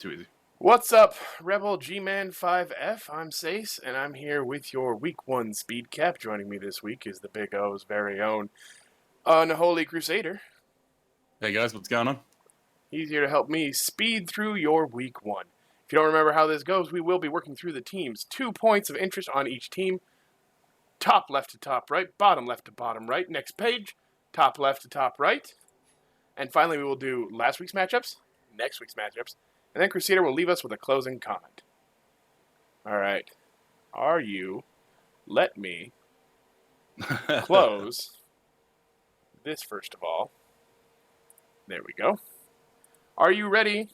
Too easy. What's up, Rebel Gman 5F? I'm Sace, and I'm here with your Week 1 Speed Cap. Joining me this week is the Big O's very own Unholy Crusader. Hey guys, what's going on? He's here to help me speed through your Week 1. If you don't remember how this goes, we will be working through the teams. 2 points of interest on each team. Top left to top right, bottom left to bottom right. Next page, top left to top right. And finally, we will do last week's matchups, next week's matchups, and then Crusader will leave us with a closing comment. All right. Let me close this first of all. There we go. Are you ready,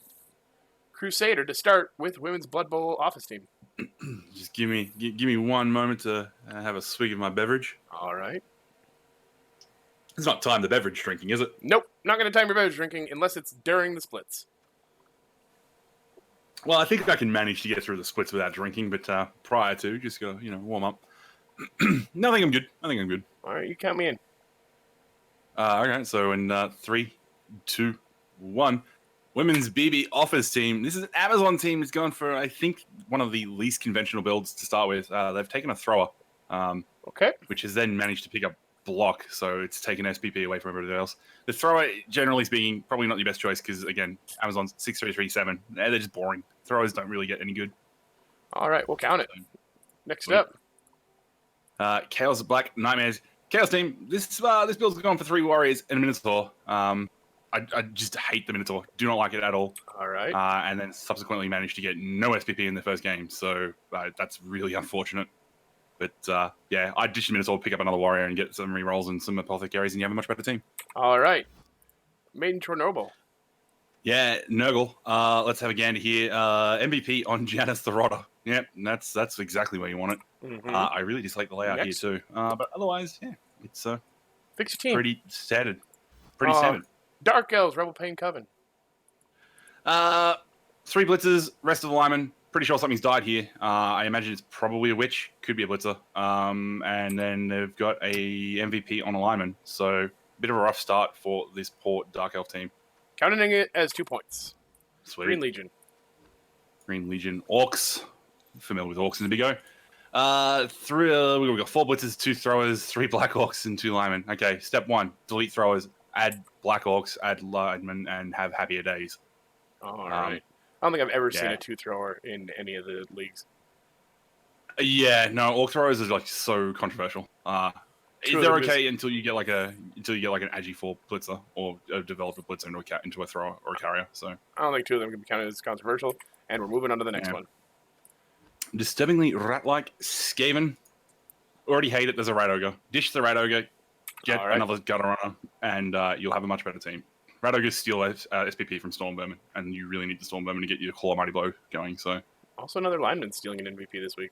Crusader, to start with Women's Blood Bowl office team? Just give me one moment to have a swig of my beverage. All right. It's not time the beverage drinking, is it? Nope, not going to time your beverage drinking unless it's during the splits. Well, I think I can manage to get through the splits without drinking, but prior to, just go, warm up. No, I think I'm good. All right, you count me in. Okay, so in 3, 2, 1, Women's BB office team. This is an Amazon team that's gone for, I think, one of the least conventional builds to start with. They've taken a thrower, Okay. which has then managed to pick up block, so it's taken SPP away from everybody else. The thrower, generally speaking, probably not your best choice because, again, Amazon's 6337. They're just boring. Throwers don't really get any good. All right, we'll count it. Next up. Chaos Black Nightmares. Chaos team, this build's gone for 3 warriors and a Minotaur. I just hate the Minotaur. Do not like it at all. All right. And then subsequently managed to get no SPP in the first game, so that's really unfortunate. But yeah, I'd dish the Minotaur, pick up another warrior, and get some rerolls and some apothecaries, and you have a much better team. All right. Maiden Chernobyl. Yeah, Nurgle. Let's have a gander here. MVP on Janice the Rotter. Yep, that's exactly where you want it. Mm-hmm. I really dislike the layout here too. But otherwise, yeah, it's Fix your team. pretty standard. Pretty standard. Dark Elves, Rebel Pain Coven. 3 blitzers, rest of the linemen. Pretty sure something's died here. I imagine it's probably a witch. Could be a blitzer. And then they've got a MVP on a lineman. So a bit of a rough start for this poor Dark Elf team. Counting it as 2 points. Sweet. Green Legion. Orcs. Familiar with Orcs in the Big O. We've got 4 blitzers, 2 throwers, 3 Black Orcs, and 2 linemen. Okay, step 1, delete throwers, add Black Orcs, add linemen, and have happier days. All right. I don't think I've ever seen a 2-thrower in any of the leagues. Yeah, no, Orc throwers is like so controversial. They're okay until you get like an Agi 4 blitzer or a developer blitzer into a thrower or a carrier. So I don't think 2 of them can be counted as controversial. And we're moving on to the next one. Disturbingly rat-like Skaven. Already hate it. There's a Rat Ogre. Dish the Rat Ogre. Get another Gutter Runner, and you'll have a much better team. Rat Ogres steal SPP from Stormvermin, and you really need the Stormvermin to get your Claw Mighty Blow going. So also another lineman stealing an MVP this week.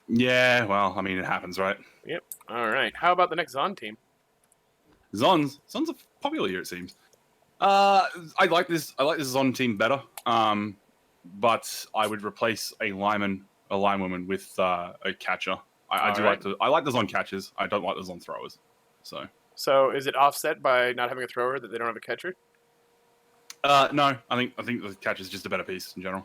Yeah, well, I mean, it happens, right? Yep. All right. How about the next Zon team? Zons are popular here, it seems. I like this Zon team better. But I would replace a linewoman with a catcher. I like the Zon catchers. I don't like the Zon throwers. So is it offset by not having a thrower that they don't have a catcher? No, I think the catcher is just a better piece in general.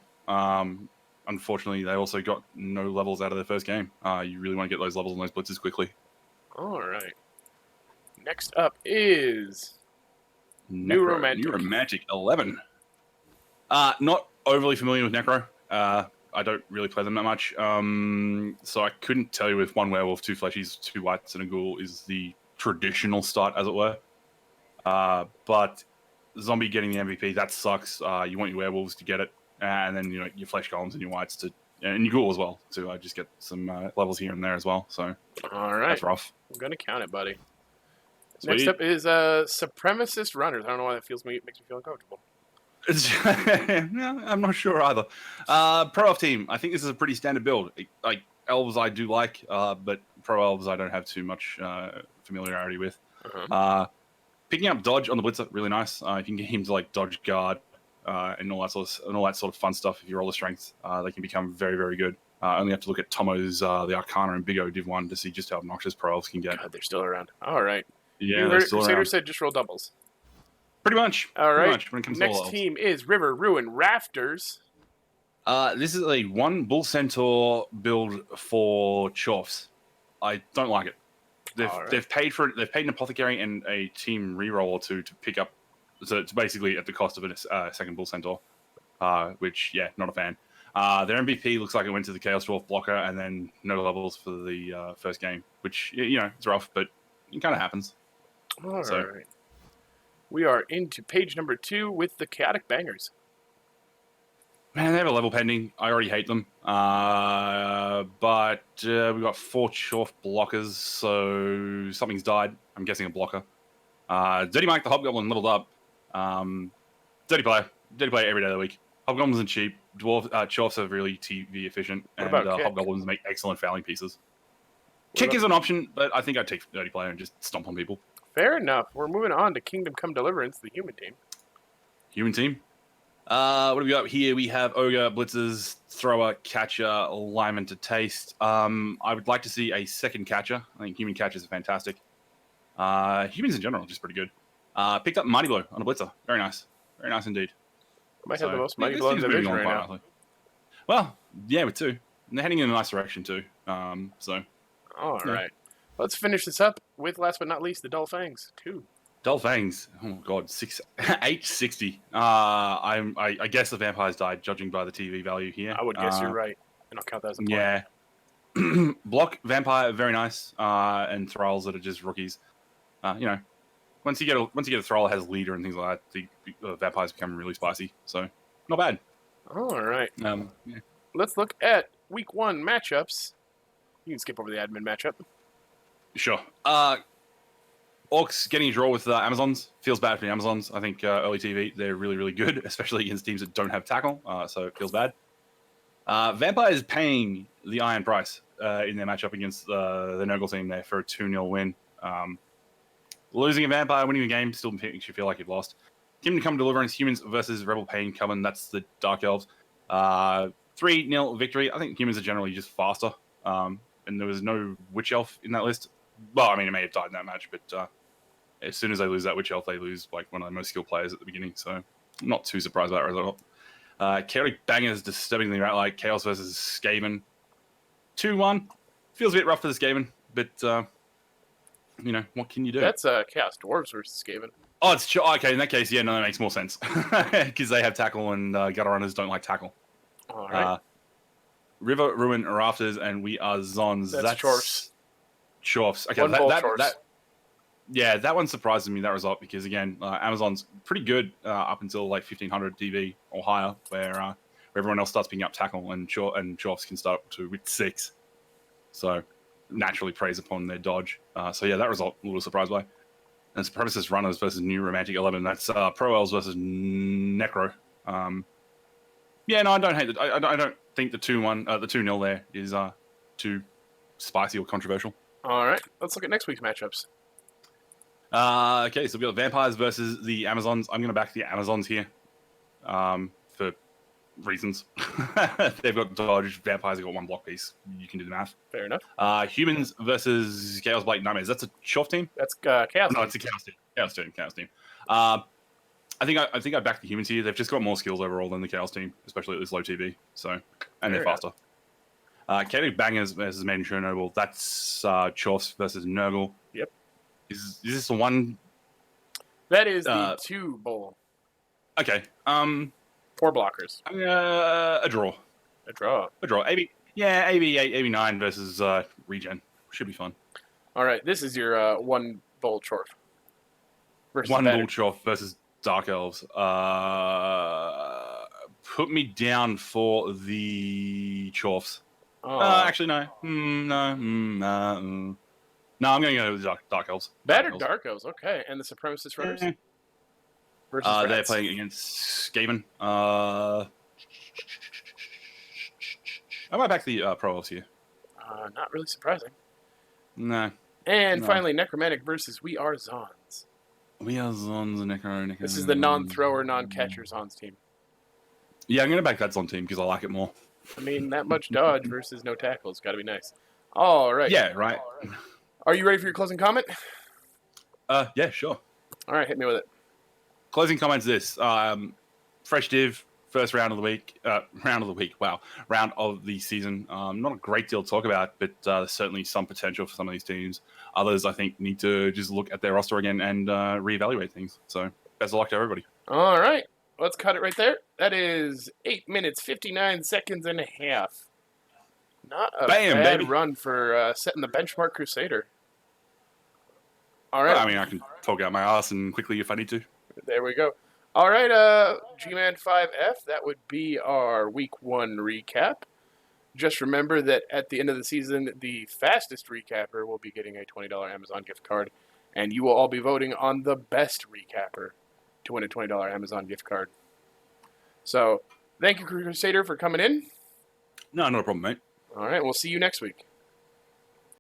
Unfortunately, they also got no levels out of their first game. You really want to get those levels on those blitzes quickly. All right. Next up is New Romantic 11. Not overly familiar with Necro. I don't really play them that much. So I couldn't tell you if 1 werewolf, 2 fleshies, 2 whites, and a ghoul is the traditional start, as it were. But zombie getting the MVP, that sucks. You want your werewolves to get it, and then your flesh golems and your whites and your ghoul as well to just get some levels here and there as well. So all right, that's rough. I'm gonna count it, buddy. Sweet. Next up is Supremacist Runners. I don't know why that makes me feel uncomfortable. Yeah, I'm not sure either. Pro Elf team. I think this is a pretty standard build. Like elves, I do like, but Pro Elves, I don't have too much familiarity with. Picking up dodge on the blitzer, really nice. If you can get him to like dodge guard and all that sort of fun stuff. If you roll the strength, they can become very, very good. Only have to look at Tomo's the Arcana and Big O Div 1 to see just how obnoxious Pro Elves can get. God, they're still around. All right. Yeah, Crusader said just roll doubles. Pretty much. All Pretty right. much when it comes to all Next elves. team is River Ruin Rafters. This is a 1 Bull Centaur build for Chorfs. I don't like it. They've paid for it. They've paid an apothecary and a team reroll or two to pick up. So it's basically at the cost of a second Bull Centaur, which not a fan. Their MVP looks like it went to the Chaos Dwarf blocker and then no levels for the first game, which it's rough, but it kind of happens. All right. We are into page number 2 with the Chaotic Bangers. Man, they have a level pending. I already hate them. But we've got 4 Chorf blockers, so something's died. I'm guessing a blocker. Dirty Mike the Hobgoblin leveled up. Dirty player every day of the week. Hobgoblins are cheap. Chorfs are really TV efficient, and Hobgoblins make excellent fouling pieces. Kick is an option, but I think I'd take Dirty player and just stomp on people. Fair enough. We're moving on to Kingdom Come Deliverance, the human team. Human team. What do we got here? We have Ogre, Blitzers, Thrower, Catcher, Lyman to Taste. I would like to see a second Catcher. I think human Catchers are fantastic. Humans in general are just pretty good. Picked up Mighty Blow on a Blitzer. Very nice. Very nice indeed. Might have the most Mighty Blow in the division right now. Well, yeah, with 2. And they're heading in a nice direction too. All right. Let's finish this up with, last but not least, the Dull Fangs 2. Dull Fangs. Oh god, 860. I guess the vampires died, judging by the TV value here. I would guess you're right, and I'll count that as a point. Yeah. Block Vampire, very nice, and Thralls that are just rookies. Once you get a Thrall that has leader and things like that, the vampires become really spicy. So not bad. All right. Yeah. Let's look at week 1 matchups. You can skip over the admin matchup. Sure. Orcs getting a draw with Amazons feels bad for the Amazons. I think early TV, they're really, really good, especially against teams that don't have tackle, so it feels bad. Vampires paying the iron price in their matchup against the Nurgle team there for a 2-0 win. Losing a Vampire, winning a game, still makes you feel like you've lost. Kingdom Come Deliverance, Humans versus Rebel Pain Coven, that's the Dark Elves. 3-0 victory. I think humans are generally just faster, and there was no Witch Elf in that list. Well, I mean, it may have died in that match, but as soon as they lose that Witch Elf, they lose like one of the most skilled players at the beginning. So I'm not too surprised by that result. Chaotic Bangers disturbingly right, like Chaos versus Skaven. 2-1. Feels a bit rough for the Skaven, but what can you do? That's Chaos Dwarves versus Skaven. Oh, it's okay. In that case, that makes more sense because they have tackle and gutter runners don't like tackle. All right. River, Ruin, Rafters, and we are Zons. That's Chorfs. Chorfs. Okay, that one surprises me, that result, because again, Amazon's pretty good up until like 1500 DV or higher, where everyone else starts picking up tackle, and Chorfs can start to with 6. So naturally preys upon their dodge. That result I'm a little surprised by. And Supremacist Runners versus New Romantic 11. That's Pro Elves versus Necro. I don't hate it. I don't think the 2-1, the 2-0 there is too spicy or controversial. All right, let's look at next week's matchups. Okay, so we've got Vampires versus the Amazons. I'm going to back the Amazons here for reasons. They've got dodge. Vampires have got 1 block piece. You can do the math. Fair enough. Humans versus Chaos Blade Nightmares. That's a Chorf team? That's Chaos. No, it's a Chaos team. Chaos team. I think I back the humans here. They've just got more skills overall than the Chaos team, especially at this low TV. And they're faster. Chaotic Bangers versus Maiden Chernobyl. That's Chorfs versus Nurgle. Yep. Is this the one? That is the 2 bowl. Okay. 4 blockers. A draw. A draw. AB 9 versus Regen. Should be fun. All right, this is your 1 bowl Chorf. 1 bull Chorf versus Dark Elves. Put me down for the Chorfs. Actually, no. No, I'm going to go with Dark Elves. Battered Dark Elves, okay. And the Supremacist Runners? Versus they're playing against Skaven. I might back the Pro Elves here. Not really surprising. No. And finally, Necromantic versus We Are Zons. We Are Zons and Necro. This is the non-thrower, non-catcher Zons team. Yeah, I'm going to back that Zon team because I like it more. I mean, that much dodge versus no tackle has got to be nice. All right. Yeah, right. Are you ready for your closing comment? Yeah, sure. All right, hit me with it. closing comments. This fresh div, first round of the week. Wow, round of the season. Not a great deal to talk about, but there's certainly some potential for some of these teams. Others, I think, need to just look at their roster again and reevaluate things. So best of luck to everybody. All right. Let's cut it right there. That is 8 minutes, 59 seconds and a half. Not a Bam, bad baby. run for setting the benchmark Crusader. All right. Well, I mean, I can talk out my ass and quickly if I need to. There we go. All right, Gman 5F, that would be our week 1 recap. Just remember that at the end of the season, the fastest recapper will be getting a $20 Amazon gift card, and you will all be voting on the best recapper to win a $20 Amazon gift card. So, thank you, Crusader, for coming in. No, not a problem, mate. All right, we'll see you next week.